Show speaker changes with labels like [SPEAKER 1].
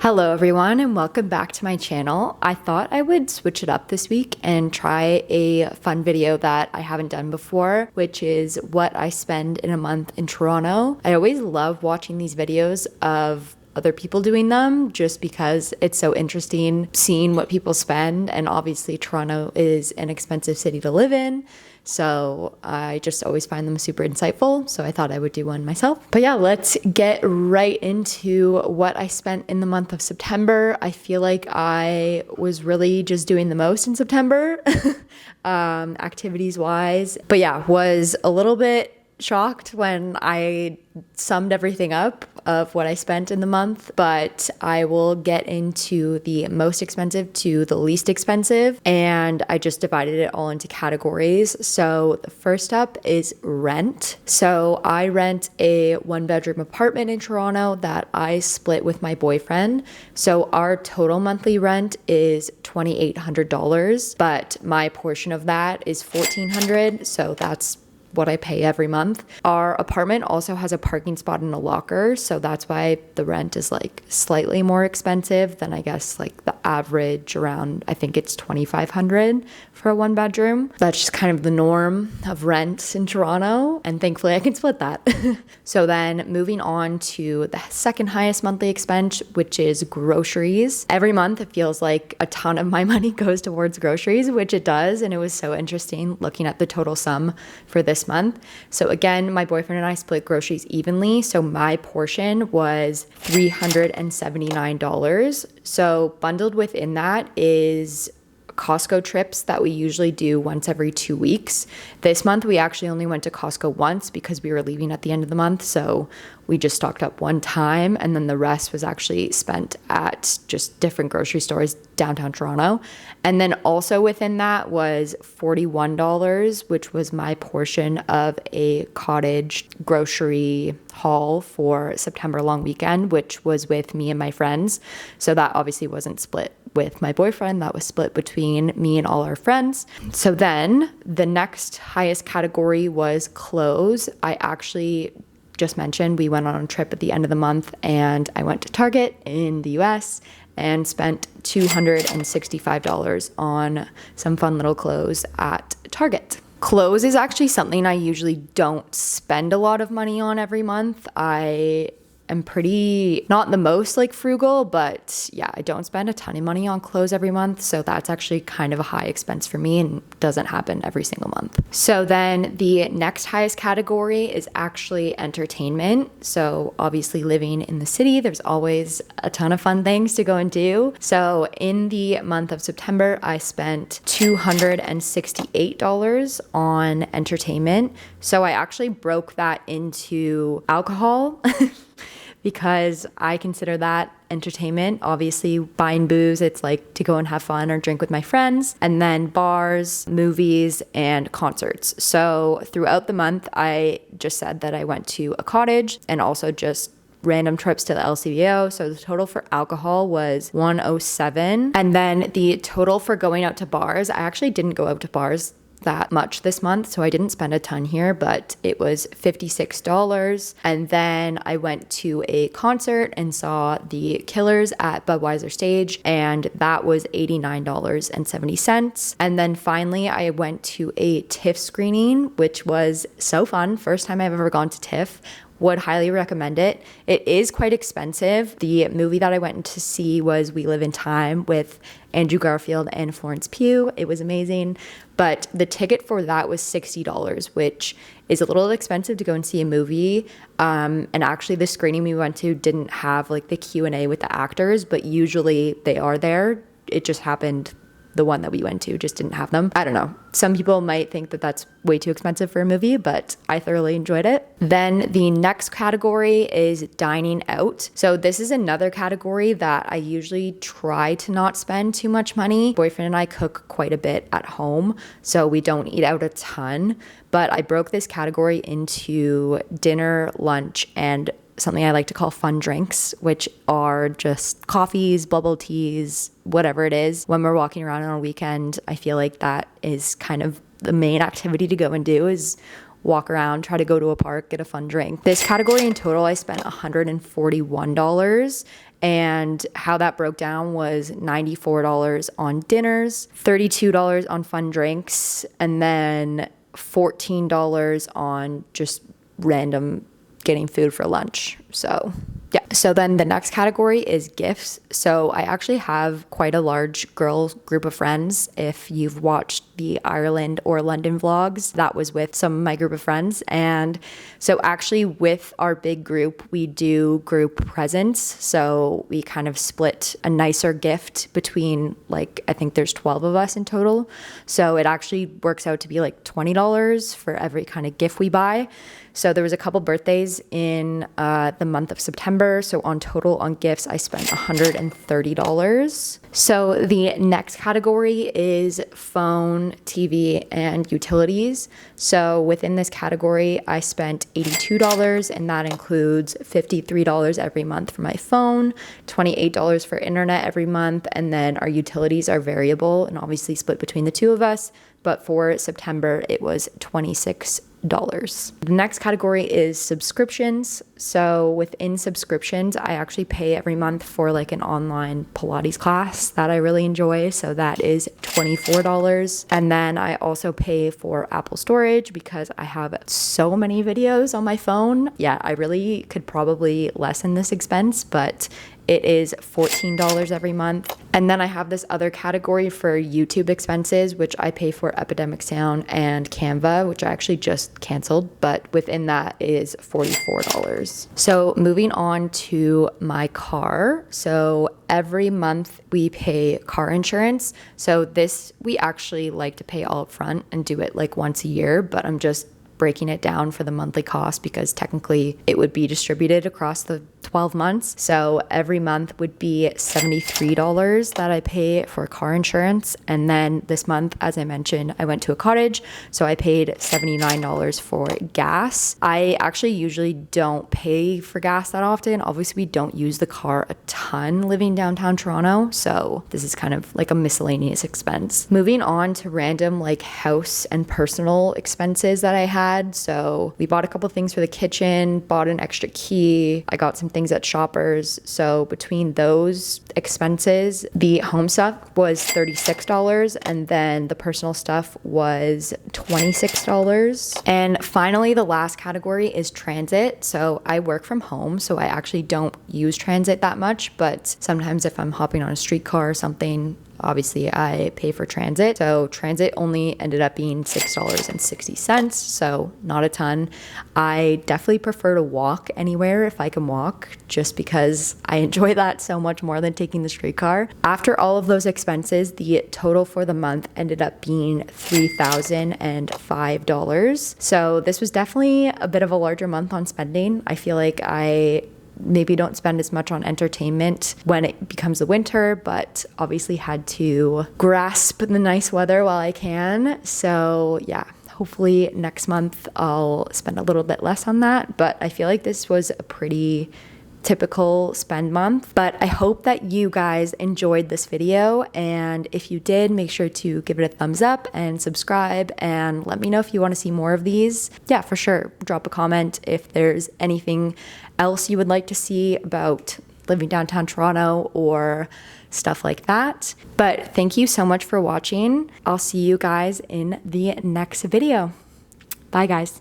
[SPEAKER 1] Hello everyone and welcome back to my channel. I thought I would switch it up this week and try a fun video that I haven't done before, which is what I spend in a month in Toronto. I always love watching these videos of other people doing them just because it's so interesting seeing what people spend, and obviously Toronto is an expensive city to live in. So I just always find them super insightful. So I thought I would do one myself. But yeah, let's get right into what I spent in the month of September. I feel like I was really just doing the most in September, activities wise. But yeah, was a little bit shocked when I summed everything up of what I spent in the month, but I will get into the most expensive to the least expensive, and I just divided it all into categories. So the first up is rent. So I rent a 1-bedroom apartment in Toronto that I split with my boyfriend. So our total monthly rent is $2,800, but my portion of that is $1,400. So that's what I pay every month. Our apartment also has a parking spot and a locker, so that's why the rent is like slightly more expensive than I guess like the average around, I think it's $2,500 for a 1-bedroom. That's just kind of the norm of rent in Toronto, and thankfully I can split that. So then moving on to the second highest monthly expense, which is groceries. Every month it feels like a ton of my money goes towards groceries, which it does, and it was so interesting looking at the total sum for this month. So again, my boyfriend and I split groceries evenly. So my portion was $379. So bundled within that is Costco trips that we usually do once every 2 weeks. This month we actually only went to Costco once because we were leaving at the end of the month. So we just stocked up one time, and then the rest was actually spent at just different grocery stores downtown Toronto. And then also within that was $41, which was my portion of a cottage grocery haul for September long weekend, which was with me and my friends. So that obviously wasn't split with my boyfriend, that was split between me and all our friends. So then the next highest category was clothes. I actually just mentioned we went on a trip at the end of the month, and I went to Target in the US and spent $265 on some fun little clothes at Target. Clothes is actually something I usually don't spend a lot of money on every month. I am pretty, not the most like frugal, but yeah, I don't spend a ton of money on clothes every month. So that's actually kind of a high expense for me and doesn't happen every single month. So then the next highest category is actually entertainment. So obviously living in the city, there's always a ton of fun things to go and do. So in the month of September, I spent $268 on entertainment. So I actually broke that into alcohol because I consider that entertainment. Obviously, buying booze, it's like to go and have fun or drink with my friends. And then bars, movies, and concerts. So throughout the month, I just said that I went to a cottage and also just random trips to the LCBO. So the total for alcohol was $107. And then the total for going out to bars, I actually didn't go out to bars that much this month, so I didn't spend a ton here, but it was $56. And then I went to a concert and saw the Killers at Budweiser Stage, and that was $89.70. And then finally I went to a TIFF screening, which was so fun. First time I've ever gone to TIFF. Would highly recommend it. It is quite expensive. The movie that I went to see was We Live in Time with Andrew Garfield and Florence Pugh. It was amazing, but the ticket for that was $60, which is a little expensive to go and see a movie. And actually the screening we went to didn't have like the Q&A with the actors, but usually they are there. It just happened the one that we went to just didn't have them. I don't know. Some people might think that that's way too expensive for a movie, but I thoroughly enjoyed it. Then the next category is dining out. So this is another category that I usually try to not spend too much money. Boyfriend and I cook quite a bit at home, so we don't eat out a ton, but I broke this category into dinner, lunch, and something I like to call fun drinks, which are just coffees, bubble teas, whatever it is. When we're walking around on a weekend, I feel like that is kind of the main activity to go and do is walk around, try to go to a park, get a fun drink. This category in total, I spent $141. And how that broke down was $94 on dinners, $32 on fun drinks, and then $14 on just random getting food for lunch. So yeah. So then the next category is gifts. So I actually have quite a large girl group of friends. If you've watched the Ireland or London vlogs, that was with some of my group of friends. And so actually with our big group, we do group presents. So we kind of split a nicer gift between, like, I think there's 12 of us in total. So it actually works out to be like $20 for every kind of gift we buy. So there was a couple birthdays in the month of September. So on total on gifts, I spent $130. So the next category is phone, TV, and utilities. So within this category, I spent $82, and that includes $53 every month for my phone, $28 for internet every month, and then our utilities are variable and obviously split between the two of us. But for September, it was $26. The next category is subscriptions. So within subscriptions, I actually pay every month for like an online Pilates class that I really enjoy. So that is $24. And then I also pay for Apple storage because I have so many videos on my phone. Yeah, I really could probably lessen this expense, but it is $14 every month. And then I have this other category for YouTube expenses, which I pay for Epidemic Sound and Canva, which I actually just canceled, but within that is $44. So moving on to my car. So every month we pay car insurance. So this we actually like to pay all up front and do it like once a year, but I'm just breaking it down for the monthly cost because technically it would be distributed across the 12 months. So every month would be $73 that I pay for car insurance. And then this month, as I mentioned, I went to a cottage. So I paid $79 for gas. I actually usually don't pay for gas that often. Obviously, we don't use the car a ton living downtown Toronto. So this is kind of like a miscellaneous expense. Moving on to random like house and personal expenses that I had. So we bought a couple things for the kitchen, bought an extra key. I got some things at Shoppers. So between those expenses, the home stuff was $36 and then the personal stuff was $26. And finally, the last category is transit. So I work from home, so I actually don't use transit that much, but sometimes if I'm hopping on a streetcar or something, obviously I pay for transit. So transit only ended up being $6.60, so not a ton. I definitely prefer to walk anywhere if I can walk, just because I enjoy that so much more than taking the streetcar. After all of those expenses, the total for the month ended up being $3,005. So this was definitely a bit of a larger month on spending. I feel like I maybe don't spend as much on entertainment when it becomes the winter, but obviously had to grasp the nice weather while I can. So yeah, hopefully next month I'll spend a little bit less on that, but I feel like this was a pretty typical spend month. But I hope that you guys enjoyed this video, and if you did, make sure to give it a thumbs up and subscribe and let me know if you want to see more of these. Yeah, for sure, drop a comment if there's anything else you would like to see about living downtown Toronto or stuff like that. But thank you so much for watching. I'll see you guys in the next video. Bye guys.